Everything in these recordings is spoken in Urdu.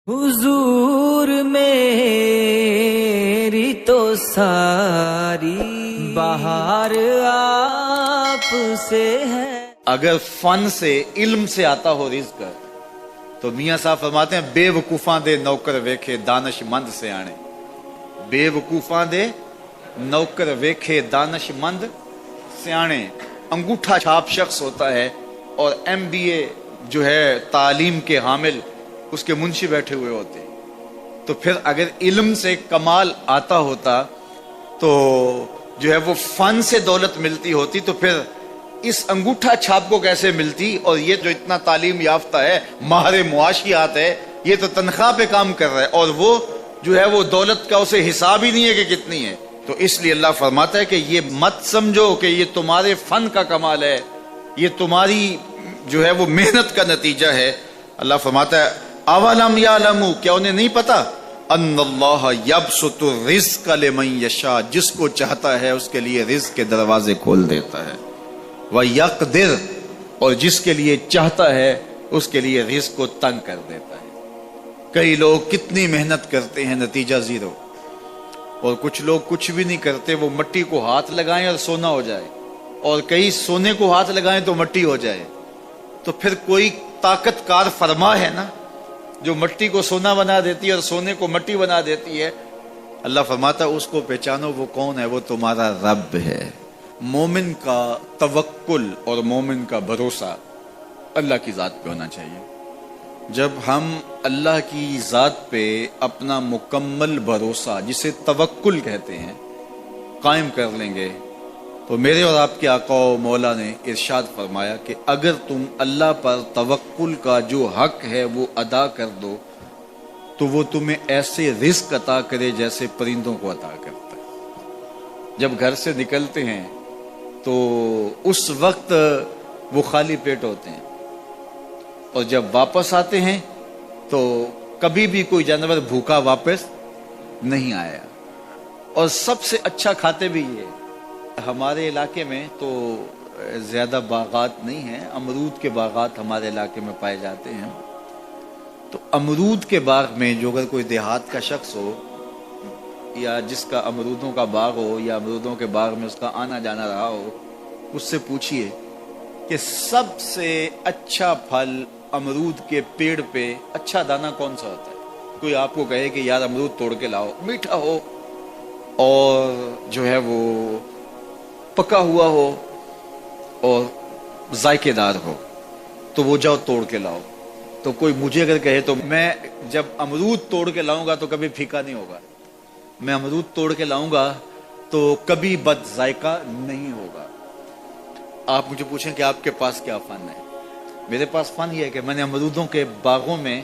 حضور میری تو ساری بہار آپ سے ہے۔ اگر فن سے علم سے آتا ہو رزق تو میاں صاحب فرماتے ہیں بے وقوفاں دے نوکر ویکھے دانش مند سے آنے، بے وقوفاں دے نوکر ویکھے دانش مند سے آنے۔ انگوٹھا چھاپ شخص ہوتا ہے اور MBA جو ہے تعلیم کے حامل اس کے منشی بیٹھے ہوئے ہوتے ہیں، تو پھر اگر علم سے کمال آتا ہوتا تو جو ہے وہ فن سے دولت ملتی ہوتی تو پھر اس انگوٹھا چھاپ کو کیسے ملتی؟ اور یہ جو اتنا تعلیم یافتہ ہے، ماہر معاشیات ہے، یہ تو تنخواہ پہ کام کر رہا ہے اور وہ جو ہے وہ دولت کا اسے حساب ہی نہیں ہے کہ کتنی ہے۔ تو اس لیے اللہ فرماتا ہے کہ یہ مت سمجھو کہ یہ تمہارے فن کا کمال ہے، یہ تمہاری جو ہے وہ محنت کا نتیجہ ہے۔ اللہ فرماتا ہے اولم یعلموا، کیا انہیں نہیں پتا؟ ان اللہ یبسط الرزق لمن یشاء، جس کو چاہتا ہے اس کے لیے رزق کے دروازے کھول دیتا ہے، وَيَقْدِرْ، اور جس کے لیے چاہتا ہے اس کے لیے رزق کو تنگ کر دیتا ہے۔ کئی لوگ کتنی محنت کرتے ہیں، نتیجہ زیرو، اور کچھ لوگ کچھ بھی نہیں کرتے، وہ مٹی کو ہاتھ لگائیں اور سونا ہو جائے، اور کئی سونے کو ہاتھ لگائیں تو مٹی ہو جائے۔ تو پھر کوئی طاقت کار فرما ہے نا جو مٹی کو سونا بنا دیتی ہے اور سونے کو مٹی بنا دیتی ہے۔ اللہ فرماتا ہے اس کو پہچانو، وہ کون ہے؟ وہ تمہارا رب ہے۔ مومن کا توکل اور مومن کا بھروسہ اللہ کی ذات پہ ہونا چاہیے۔ جب ہم اللہ کی ذات پہ اپنا مکمل بھروسہ، جسے توکل کہتے ہیں، قائم کر لیں گے تو میرے اور آپ کے آقا و مولا نے ارشاد فرمایا کہ اگر تم اللہ پر توکل کا جو حق ہے وہ ادا کر دو تو وہ تمہیں ایسے رزق عطا کرے جیسے پرندوں کو عطا کرتا ہے۔ جب گھر سے نکلتے ہیں تو اس وقت وہ خالی پیٹ ہوتے ہیں، اور جب واپس آتے ہیں تو کبھی بھی کوئی جانور بھوکا واپس نہیں آیا، اور سب سے اچھا کھاتے بھی یہ۔ ہمارے علاقے میں تو زیادہ باغات نہیں ہیں، امرود کے باغات ہمارے علاقے میں پائے جاتے ہیں، تو امرود کے باغ میں جو اگر کوئی دیہات کا شخص ہو یا جس کا امرودوں کا باغ ہو یا امرودوں کے باغ میں اس کا آنا جانا رہا ہو، اس سے پوچھئے کہ سب سے اچھا پھل امرود کے پیڑ پہ اچھا دانہ کون سا ہوتا ہے؟ کوئی آپ کو کہے کہ یار امرود توڑ کے لاؤ، میٹھا ہو اور جو ہے وہ پکا ہوا ہو اور ذائقے دار ہو تو وہ جاؤ توڑ کے لاؤ۔ تو کوئی مجھے اگر کہے تو میں جب امرود توڑ کے لاؤں گا تو کبھی پھیکا نہیں ہوگا، میں امرود توڑ کے لاؤں گا تو کبھی بد ذائقہ نہیں ہوگا۔ آپ مجھے پوچھیں کہ آپ کے پاس کیا فن ہے؟ میرے پاس فن یہ ہے کہ میں نے امرودوں کے باغوں میں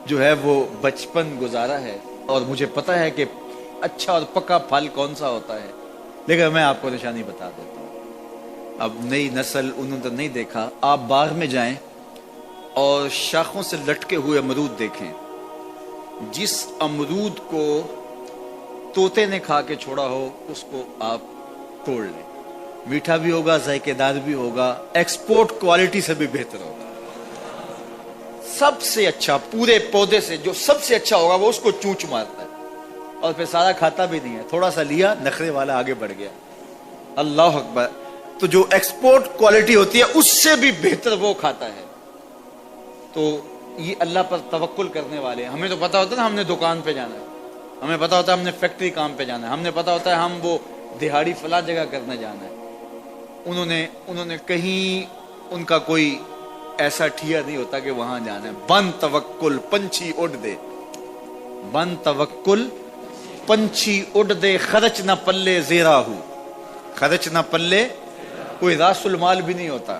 جو ہے وہ بچپن گزارا ہے، اور مجھے پتا ہے کہ اچھا اور پکا پھل کون سا ہوتا ہے۔ لیکن میں آپ کو نشانی بتا دیتا ہوں، اب نئی نسل انہوں نے نہیں دیکھا، آپ باغ میں جائیں اور شاخوں سے لٹکے ہوئے امرود دیکھیں، جس امرود کو طوطے نے کھا کے چھوڑا ہو اس کو آپ توڑ لیں، میٹھا بھی ہوگا، ذائقے دار بھی ہوگا، ایکسپورٹ کوالٹی سے بھی بہتر ہوگا۔ سب سے اچھا پورے پودے سے جو سب سے اچھا ہوگا وہ اس کو چونچ مارتا ہے اور پھر سارا کھاتا بھی نہیں ہے، تھوڑا سا لیا، نخرے والا آگے بڑھ گیا۔ اللہ اکبر۔ تو جو ایکسپورٹ کوالٹی ہوتی ہے اس سے بھی بہتر وہ کھاتا ہے۔ تو یہ اللہ پر توکل کرنے والے ہیں۔ ہمیں تو پتا ہوتا ہے نا ہم نے دکان پہ جانا ہے، ہمیں پتا ہوتا ہے ہم نے فیکٹری کام پہ جانا ہے، ہم نے پتا ہوتا ہے ہم وہ دہاڑی فلاں جگہ کرنے جانا ہے۔ انہوں نے کہیں ان کا کوئی ایسا ٹھیا نہیں ہوتا کہ وہاں جانا ہے۔ بن توکل پنچھی اڑ دے، بن توکل پنچھی اڑ دے، خرچ نہ پلے زیرا ہو، خرچ نہ پلے، کوئی راس المال بھی نہیں ہوتا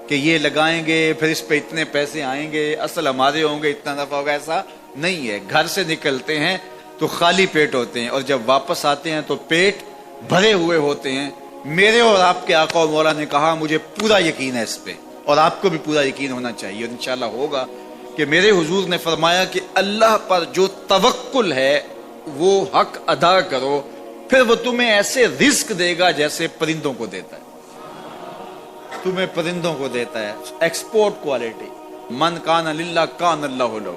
کہ یہ لگائیں گے پھر اس پہ اتنے پیسے آئیں گے، اصل ہمارے ہوں گے، اتنا نفع ہوگا، ایسا نہیں ہے۔ گھر سے نکلتے ہیں تو خالی پیٹ ہوتے ہیں اور جب واپس آتے ہیں تو پیٹ بھرے ہوئے ہوتے ہیں۔ میرے اور آپ کے آقا و مولا نے کہا، مجھے پورا یقین ہے اس پہ، اور آپ کو بھی پورا یقین ہونا چاہیے، اور انشاءاللہ ہوگا، کہ میرے حضور نے فرمایا کہ اللہ پر جو توکل ہے وہ حق ادا کرو، پھر وہ تمہیں ایسے رزق دے گا جیسے پرندوں کو دیتا ہے، تمہیں پرندوں کو دیتا ہے۔ ایکسپورٹ کوالٹی، من کان للہ کان اللہ لہ،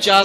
4